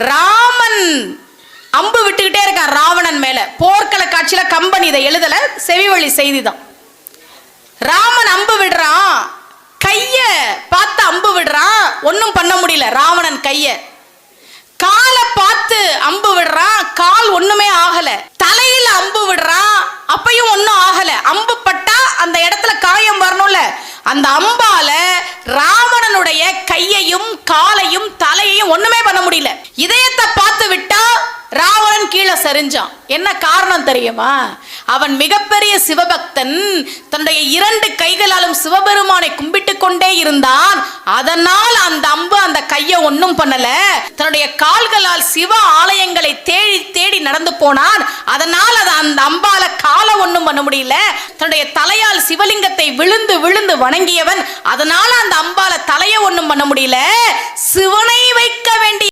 ராமன் அம்பு விட்டுக்கிட்டே இருக்கான் ராவணன் மேல. போர்க்கள காட்சியில கம்பன் இதை எழுதல, செவிவழி செய்தி தான். ராமன் அம்பு விடுறான், கைய பார்த்து அம்பு விடுறான், ஒன்னும் பண்ண முடியல ராவணன் கைய. காலை பார்த்து அம்பு விடுறான், கால் ஒண்ணுமே ஆகல. தலையில அம்பு விடுறான், அப்பயும் ஒன்னும் ஆகல. அம்பு பட்டா அந்த இடத்துல காயம் வரணும்ல, அந்த அம்பால ராவணனுடைய கையையும் காலையும் தலையையும் ஒண்ணுமே பண்ண முடியல. இதயத்தை பார்த்து விட்டா ராவணன் கீழே சரிஞ்சான். என்ன காரணம் தெரியுமா? அவன் மிகப்பெரிய சிவபக்தன், தன்னுடைய 2 கைகளாலும் சிவபெருமானை கும்பிட்டு கொண்டே இருந்தான். அதனால் அந்த அம்பு அந்த கையை ஒன்னும் பண்ணல. தன்னுடைய கால்களால் சிவ ஆலயங்களை தேடி தேடி நடந்து போனான். அதனால் அந்த அம்பால காலை ஒன்னும் பண்ண முடியல. தன்னுடைய தலையால் சிவலிங்கத்தை விழுந்து விழுந்து வணங்கியவன், அதனால அந்த அம்பால தலையை ஒன்னும் பண்ண முடியல. சிவனை வைக்க வேண்டிய